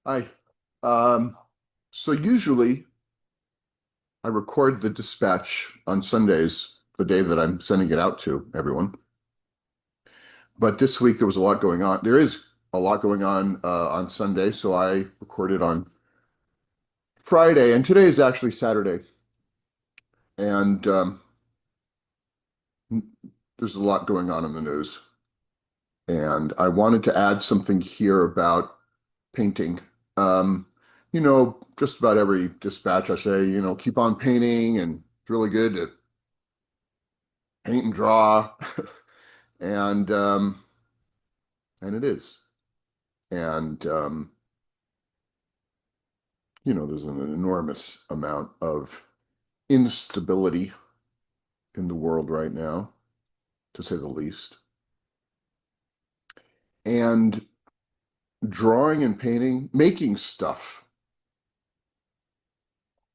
Hi. Um, so usually I record the dispatch on Sundays, the day that I'm sending it out to everyone. But this week there was a lot going on. There is a lot going on Sunday, so I recorded on Friday, and today is actually Saturday. And there's a lot going on in the news. And I wanted to add something here about painting. Um, just about every dispatch I say, keep on painting, and it's really good to paint and draw. and and it is. And there's an enormous amount of instability in the world right now, to say the least. And drawing and painting, making stuff.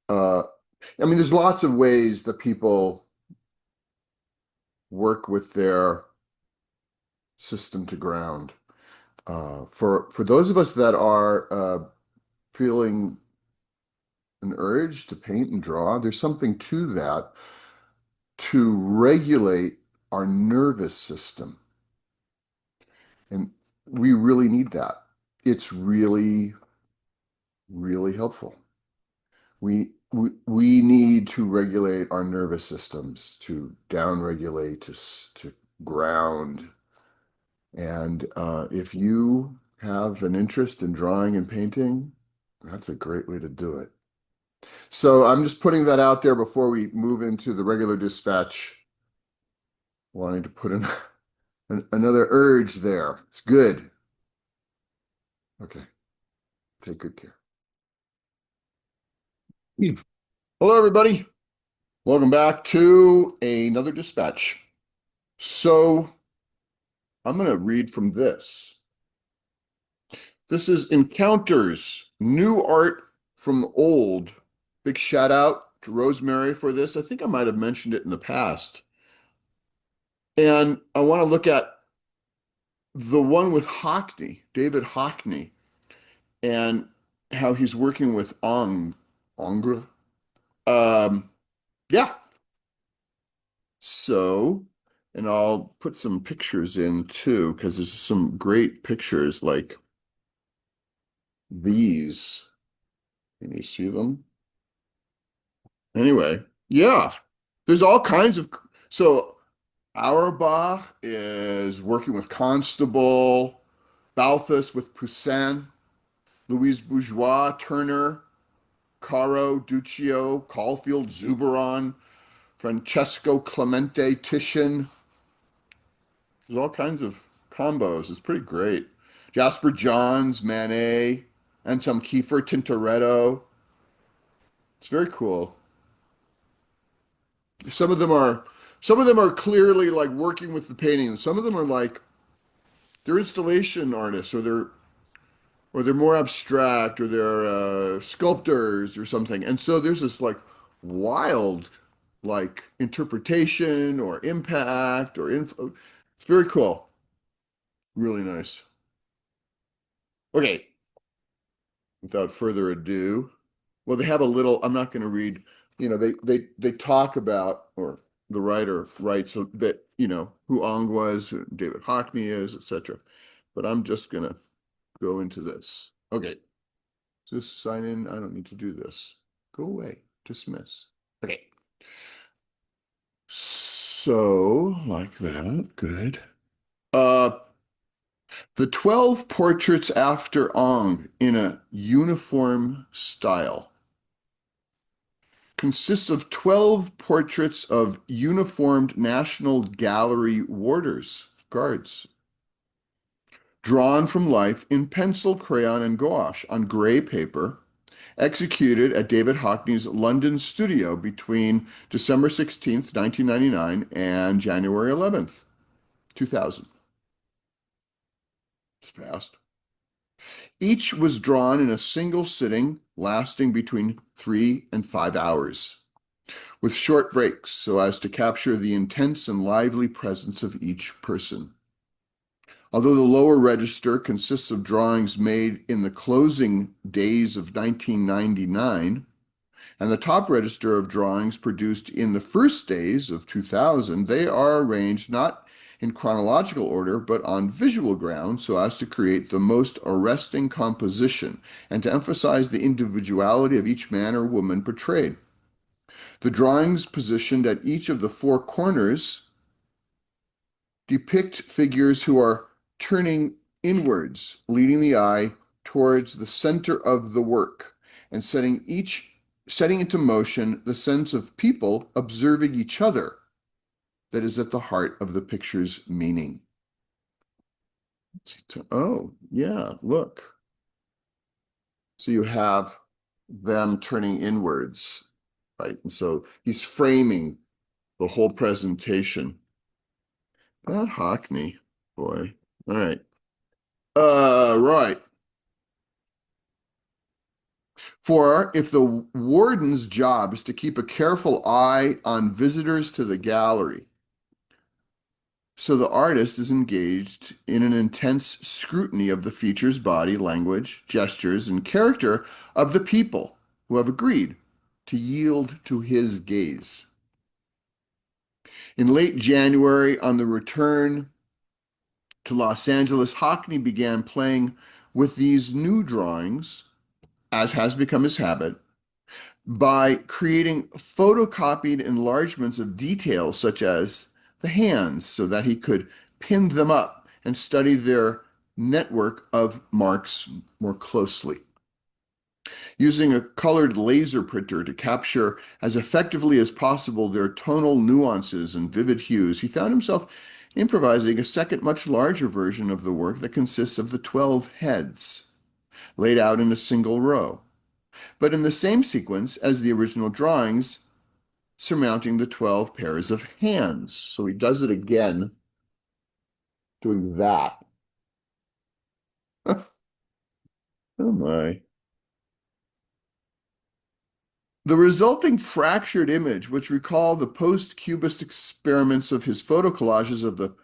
Uh, there's lots of ways that people work with their system to ground. For those of us that are feeling an urge to paint and draw, there's something to that to regulate our nervous system. And we really need that. It's really, really helpful. We need to regulate our nervous systems, to downregulate, to ground. And if you have an interest in drawing and painting, that's a great way to do it. So I'm just putting that out there before we move into the regular dispatch, wanting to put in another urge there. It's good. Okay. Take good care. Hello, everybody. Welcome back to another dispatch. So I'm going to read from this. This is Encounters, New Art from Old. Big shout out to Rosemary for this. I think I might have mentioned it in the past. And I want to look at the one with Hockney, David Hockney, and how he's working with Ingres. Um, yeah. So, and I'll put some pictures in too, because there's some great pictures like these. Can you see them? Anyway, yeah, there's all kinds of. So, Auerbach is working with Constable, Balthus with Poussin, Louise Bourgeois, Turner, Caro, Duccio, Caulfield, Zuberon, Francesco Clemente, Titian. There's all kinds of combos. It's pretty great. Jasper Johns, Manet, and some Kiefer Tintoretto. It's very cool. Some of them are some of them are clearly like working with the painting, and some of them are like they're installation artists, or they're more abstract, or they're sculptors or something. And so there's this like wild like interpretation or impact or info. It's very cool. Really nice. Okay, without further ado, well, they have a little, I'm not going to read, they talk about, or the writer writes a bit, who Ong was, who David Hockney is, etc. But I'm just going to go into this. Okay, just sign in. I don't need to do this. Go away. Dismiss. Okay. So, like that. Good. Uh, the 12 portraits after Ong in a uniform style consists of 12 portraits of uniformed National Gallery warders, guards, drawn from life in pencil, crayon, and gouache on gray paper, executed at David Hockney's London studio between December 16th, 1999 and January 11th, 2000. It's fast. Each was drawn in a single sitting lasting between 3 and 5 hours, with short breaks so as to capture the intense and lively presence of each person. Although the lower register consists of drawings made in the closing days of 1999, and the top register of drawings produced in the first days of 2000, they are arranged not in chronological order, but on visual grounds so as to create the most arresting composition and to emphasize the individuality of each man or woman portrayed. The drawings positioned at each of the four corners depict figures who are turning inwards, leading the eye towards the center of the work and setting into motion the sense of people observing each other that is at the heart of the picture's meaning. Oh, yeah, look. So you have them turning inwards, right? And so he's framing the whole presentation. That Hockney, boy. All right. Right. For if the warden's job is to keep a careful eye on visitors to the gallery, so the artist is engaged in an intense scrutiny of the features, body, language, gestures, and character of the people who have agreed to yield to his gaze. In late January, on the return to Los Angeles, Hockney began playing with these new drawings, as has become his habit, by creating photocopied enlargements of details such as the hands so that he could pin them up and study their network of marks more closely. Using a colored laser printer to capture as effectively as possible their tonal nuances and vivid hues, he found himself improvising a second, much larger version of the work that consists of the 12 heads laid out in a single row, but in the same sequence as the original drawings, surmounting the 12 pairs of hands. So he does it again, doing that. Oh my. The resulting fractured image, which recall the post-cubist experiments of his photo collages of the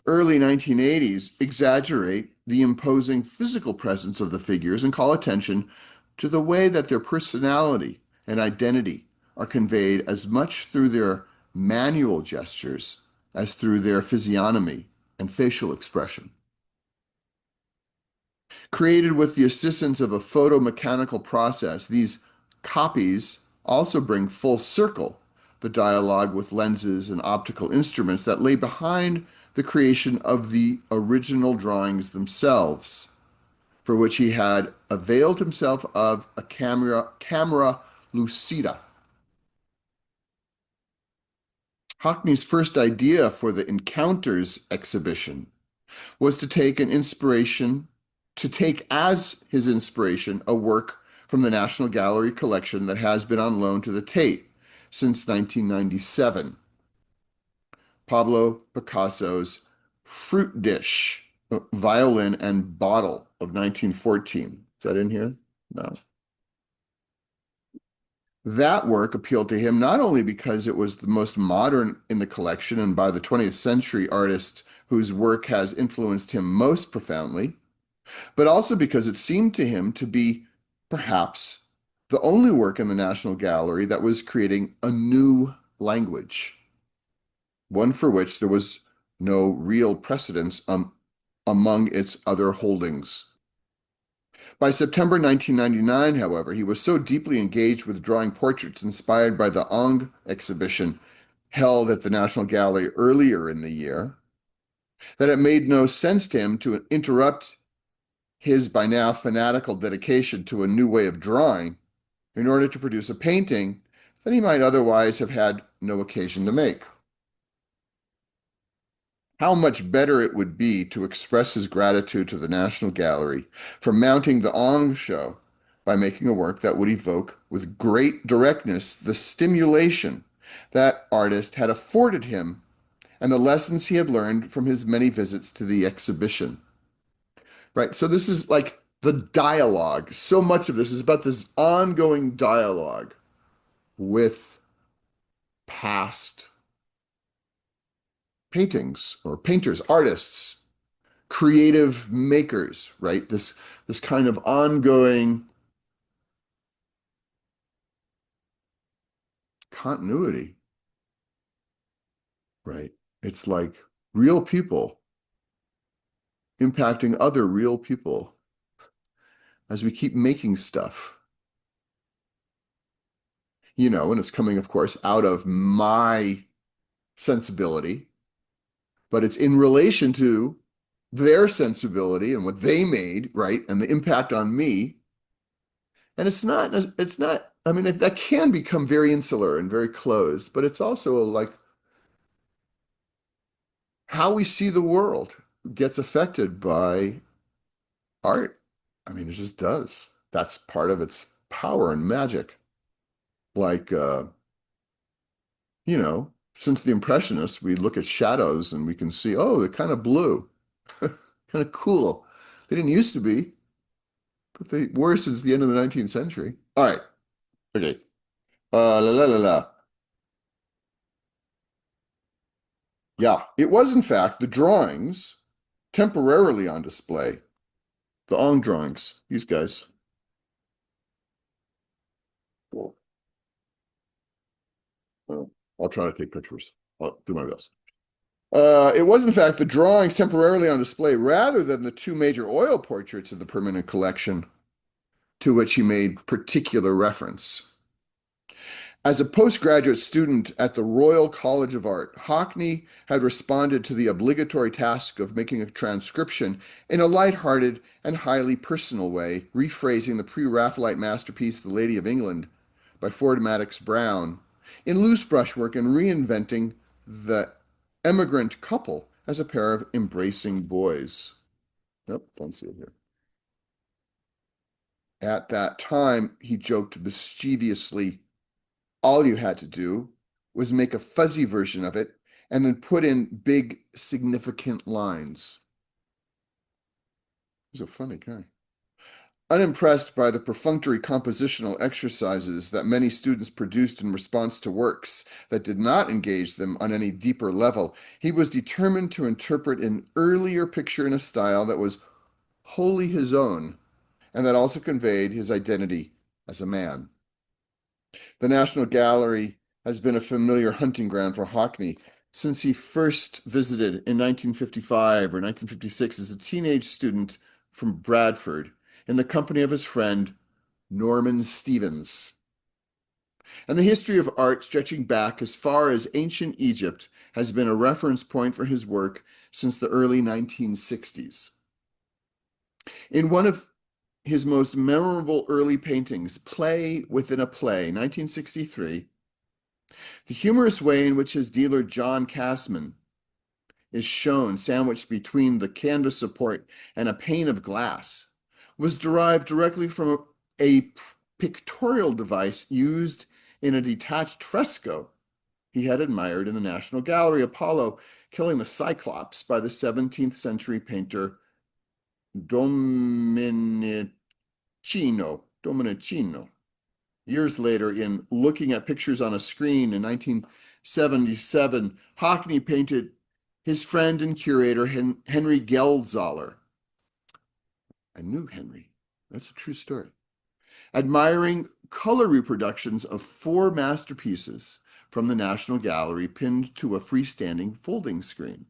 early 1980s, exaggerate the imposing physical presence of the figures and call attention to the way that their personality and identity are conveyed as much through their manual gestures as through their physiognomy and facial expression. Created with the assistance of a photomechanical process, these copies also bring full circle the dialogue with lenses and optical instruments that lay behind the creation of the original drawings themselves, for which he had availed himself of a camera lucida. Hockney's first idea for the Encounters exhibition was to take as his inspiration a work from the National Gallery collection that has been on loan to the Tate since 1997. Pablo Picasso's Fruit Dish, Violin and Bottle of 1914. Is that in here? No. That work appealed to him not only because it was the most modern in the collection and by the 20th century artist whose work has influenced him most profoundly, but also because it seemed to him to be, perhaps, the only work in the National Gallery that was creating a new language, one for which there was no real precedence among its other holdings. By September 1999, however, he was so deeply engaged with drawing portraits inspired by the Ingres exhibition held at the National Gallery earlier in the year that it made no sense to him to interrupt his by now fanatical dedication to a new way of drawing in order to produce a painting that he might otherwise have had no occasion to make. How much better it would be to express his gratitude to the National Gallery for mounting the Ingres show by making a work that would evoke with great directness the stimulation that artist had afforded him and the lessons he had learned from his many visits to the exhibition. Right? So this is like the dialogue. So much of this is about this ongoing dialogue with past paintings or painters, artists, creative makers, right? This kind of ongoing continuity, right? It's like real people impacting other real people as we keep making stuff, and it's coming, of course, out of my sensibility, but it's in relation to their sensibility and what they made, right? And the impact on me. And it's not, I mean, that can become very insular and very closed, but it's also like how we see the world gets affected by art. I mean, it just does. That's part of its power and magic. Like, since the Impressionists, we look at shadows and we can see, oh, they're kind of blue, kind of cool. They didn't used to be, but they were since the end of the 19th century. All right. Okay. La la la la. Yeah, it was in fact the drawings temporarily on display. The Ong drawings, these guys. Cool. Uh, I'll try to take pictures. I'll do my best. It was in fact the drawings temporarily on display rather than the two major oil portraits of the permanent collection to which he made particular reference. As a postgraduate student at the Royal College of Art, Hockney had responded to the obligatory task of making a transcription in a light-hearted and highly personal way, rephrasing the pre-Raphaelite masterpiece The Lady of England by Ford Madox Brown in loose brushwork and reinventing the emigrant couple as a pair of embracing boys. Nope, don't see it here. At that time, he joked mischievously, all you had to do was make a fuzzy version of it and then put in big, significant lines. He's a funny guy. Unimpressed by the perfunctory compositional exercises that many students produced in response to works that did not engage them on any deeper level, he was determined to interpret an earlier picture in a style that was wholly his own and that also conveyed his identity as a man. The National Gallery has been a familiar hunting ground for Hockney since he first visited in 1955 or 1956 as a teenage student from Bradford in the company of his friend Norman Stevens. And the history of art stretching back as far as ancient Egypt has been a reference point for his work since the early 1960s. In one of his most memorable early paintings, Play Within a Play, 1963, the humorous way in which his dealer John Cassman is shown sandwiched between the canvas support and a pane of glass was derived directly from a pictorial device used in a detached fresco he had admired in the National Gallery, Apollo killing the Cyclops by the 17th century painter Domenichino. Years later, in Looking at Pictures on a Screen in 1977, Hockney painted his friend and curator, Henry Geldzahler. I knew Henry. That's a true story. Admiring color reproductions of 4 masterpieces from the National Gallery pinned to a freestanding folding screen.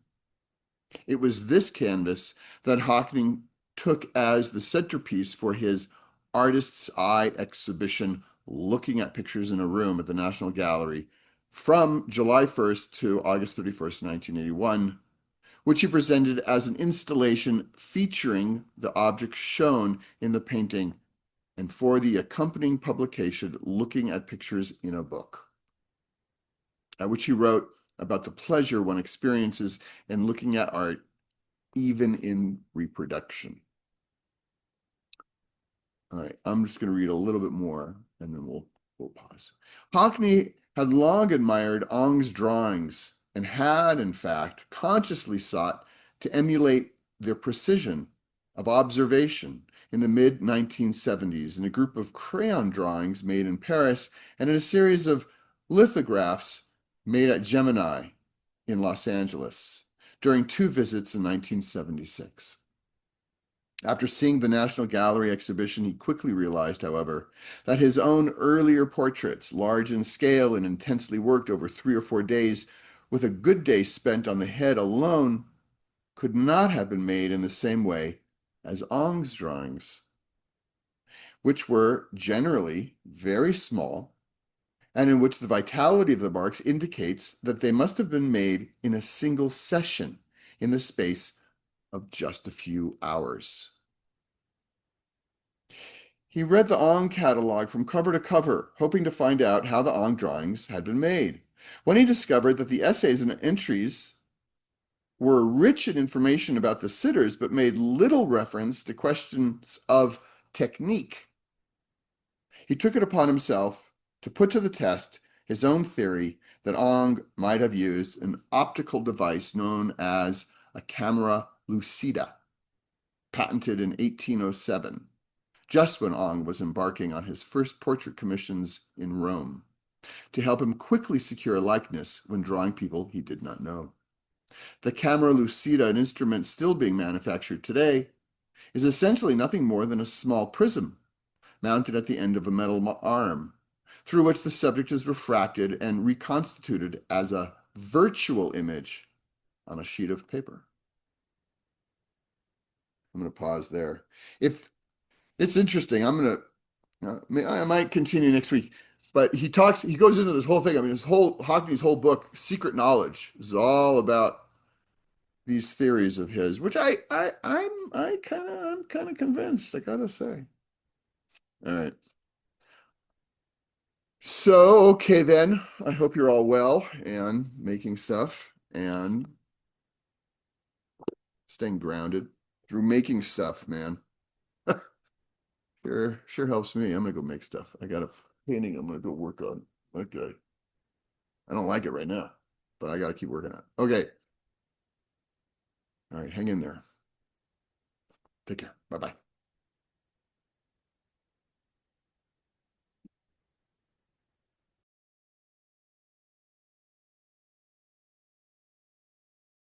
It was this canvas that Hockney took as the centerpiece for his Artist's Eye exhibition, Looking at Pictures in a Room at the National Gallery from July 1st to August 31st, 1981, which he presented as an installation featuring the objects shown in the painting and for the accompanying publication, Looking at Pictures in a Book, at which he wrote about the pleasure one experiences in looking at art, even in reproduction. All right, I'm just going to read a little bit more and then we'll pause. Hockney had long admired Ong's drawings and had, in fact, consciously sought to emulate their precision of observation in the mid-1970s in a group of crayon drawings made in Paris and in a series of lithographs made at Gemini in Los Angeles. during 2 visits in 1976. After seeing the National Gallery exhibition, he quickly realized, however, that his own earlier portraits, large in scale and intensely worked over 3 or 4 days, with a good day spent on the head alone, could not have been made in the same way as Ingres' drawings, which were generally very small and in which the vitality of the marks indicates that they must have been made in a single session in the space of just a few hours. He read the Ong catalog from cover to cover, hoping to find out how the Ong drawings had been made. When he discovered that the essays and entries were rich in information about the sitters, but made little reference to questions of technique, he took it upon himself to put to the test his own theory that Ong might have used an optical device known as a camera lucida, patented in 1807, just when Ong was embarking on his first portrait commissions in Rome, to help him quickly secure a likeness when drawing people he did not know. The camera lucida, an instrument still being manufactured today, is essentially nothing more than a small prism mounted at the end of a metal arm, through which the subject is refracted and reconstituted as a virtual image on a sheet of paper. I'm going to pause there. If it's interesting, I might continue next week. But he goes into this whole thing. I mean, Hockney's whole book, Secret Knowledge, is all about these theories of his, which I'm kind of convinced, I gotta say. All right. So, okay then, I hope you're all well and making stuff and staying grounded through making stuff, man. Sure helps me. I'm gonna go make stuff. I got a painting I'm gonna go work on. Okay. I don't like it right now, but I gotta keep working on it. Okay. All right, hang in there. Take care. Bye-bye.